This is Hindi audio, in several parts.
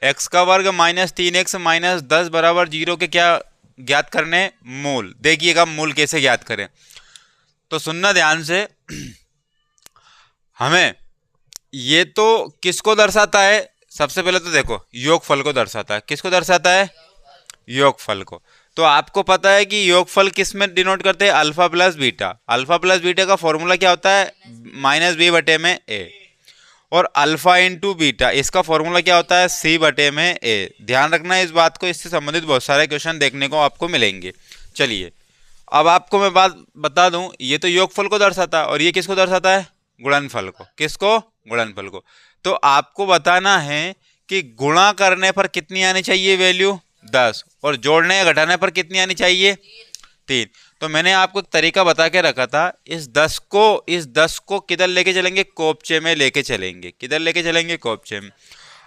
x का वर्ग माइनस 3x माइनस 10 बराबर 0 के क्या ज्ञात करने? मूल। देखिएगा मूल कैसे ज्ञात करें, तो सुनना ध्यान से। हमें ये तो किसको दर्शाता है? सबसे पहले तो देखो योगफल को दर्शाता है। किसको दर्शाता है? योगफल को। तो आपको पता है कि योगफल किस में डिनोट करते हैं? Alpha plus beta. Alpha plus beta का फॉर्मूला क्या होता है? माइनस बी बटे में ए। और अल्फा इंटू बीटा इसका फॉर्मूला क्या होता है? सी बटे में ए। ध्यान रखना इस बात को, इससे संबंधित बहुत सारे क्वेश्चन देखने को आपको मिलेंगे। चलिए अब आपको मैं बात बता दूं, ये तो योगफल को दर्शाता है और ये किसको दर्शाता है? गुणनफल को। किसको? गुणनफल को। तो आपको बताना है कि गुणा करने पर कितनी आनी चाहिए वैल्यू? 10, और जोड़ने या घटाने पर कितनी आनी चाहिए? 3। तो मैंने आपको एक तरीका बता के रखा था, इस 10 को किधर लेके चलेंगे? कोपचे में लेके चलेंगे। किधर लेके चलेंगे? कोपचे में।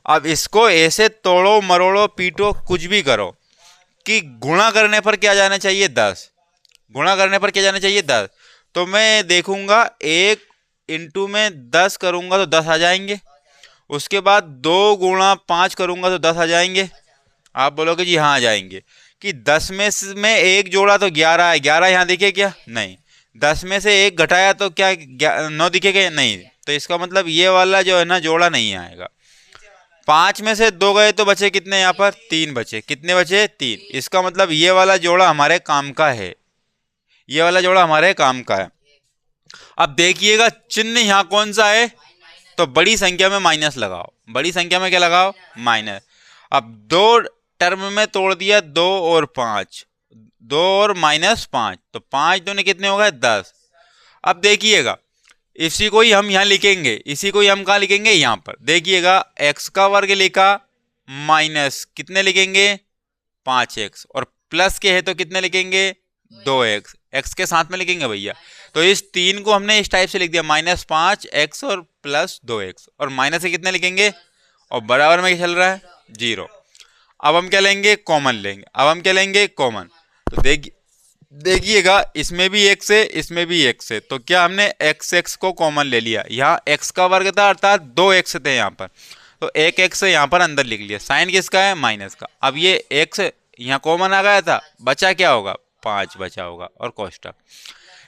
अब इसको ऐसे तोड़ो मरोड़ो पीटो कुछ भी करो कि गुणा करने पर क्या जाना चाहिए? 10। गुणा करने पर क्या जाना चाहिए? 10। तो मैं देखूंगा 1 इंटू में 10 करूंगा तो 10 आ जाएंगे। उसके बाद 2 गुणा 5 करूंगा तो 10 आ जाएंगे। आप बोलोगे जी हाँ आ जाएंगे। कि 10 में एक जोड़ा तो 11 है, 11 यहाँ दिखे क्या? नहीं। 10 में से एक घटाया तो क्या 9 दिखेगा? नहीं। तो इसका मतलब ये वाला जो है ना जोड़ा नहीं आएगा। 5 में से 2 गए तो बचे कितने? यहाँ पर 3 बचे। कितने बचे? 3। इसका मतलब ये वाला जोड़ा हमारे काम का है। ये वाला जोड़ा हमारे काम का है। अब देखिएगा चिन्ह यहाँ कौन सा है? तो बड़ी संख्या में माइनस लगाओ। बड़ी संख्या में क्या लगाओ? माइनस। अब 2 टर्म में तोड़ दिया, 2 और 5, 2 और माइनस 5, तो 5 दूनी कितने हो गए? 10। अब देखिएगा इसी को ही हम यहाँ लिखेंगे, इसी को ही हम कहाँ लिखेंगे? यहाँ पर। देखिएगा x का वर्ग लिखा, माइनस कितने लिखेंगे? 5x, और प्लस के है तो कितने लिखेंगे? 2x। x के साथ में लिखेंगे भैया। तो इस 3 को हमने इस टाइप से लिख दिया, माइनस 5x और प्लस 2x, और माइनस से कितने लिखेंगे? और बराबर में क्या चल रहा है? 0। अब हम क्या लेंगे? कॉमन लेंगे। अब हम क्या लेंगे? कॉमन। तो देखिएगा इसमें भी x है, इसमें भी x है, तो क्या हमने x को कॉमन ले लिया। यहाँ x का वर्ग था अर्थात 2x थे यहाँ पर, तो एक x यहाँ पर अंदर लिख लिया। साइन किसका है? माइनस का। अब ये x यहाँ कॉमन आ गया था, बचा क्या होगा? 5 बचा होगा, और कोष्टक।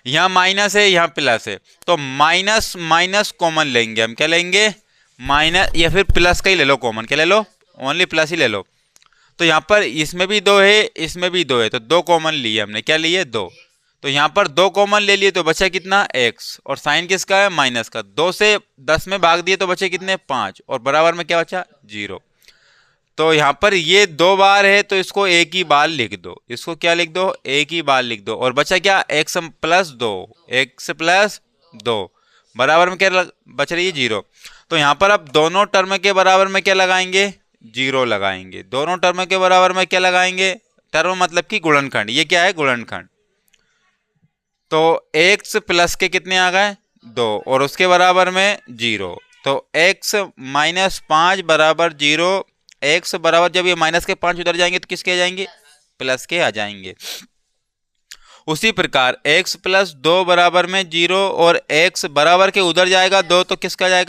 यहाँ माइनस है, यहाँ प्लस है, तो माइनस माइनस कॉमन लेंगे हम। क्या लेंगे? माइनस, या फिर प्लस का ही ले लो कॉमन। क्या ले लो? ओनली प्लस ही ले लो। तो यहाँ पर इसमें भी 2 है, इसमें भी 2 है, तो 2 कॉमन लिए हमने। क्या लिए? 2। तो यहाँ पर 2 कॉमन ले लिए तो बचा कितना? x, और साइन किसका है? माइनस का। 2 से 10 में भाग दिए तो बचे कितने? 5, और बराबर में क्या बचा? 0। तो यहाँ पर ये 2 बार है तो इसको एक ही बार लिख दो। इसको क्या लिख दो? एक ही बार लिख दो। और बचा क्या? x प्लस 2, x प्लस 2 बराबर में क्या बच रही है? 0। तो यहाँ पर अब दोनों टर्म के बराबर में क्या लगाएंगे? 0 लगाएंगे। दोनों टर्म के बराबर में क्या लगाएंगे? टर्म मतलब कि गुणनखंड। ये क्या है? गुणनखंड। तो x प्लस के कितने आ गए? 2, और उसके बराबर में 0। तो x माइनस 5 बराबर 0। x बराबर, जब ये माइनस के 5 उधर जाएंगे तो किसके आ जाएंगे? प्लस के आ जाएंगे। उसी प्रकार x प्लस 2 बराबर में 0, और x बराबर के उधर जाएगा 2 तो किसका जाएगा?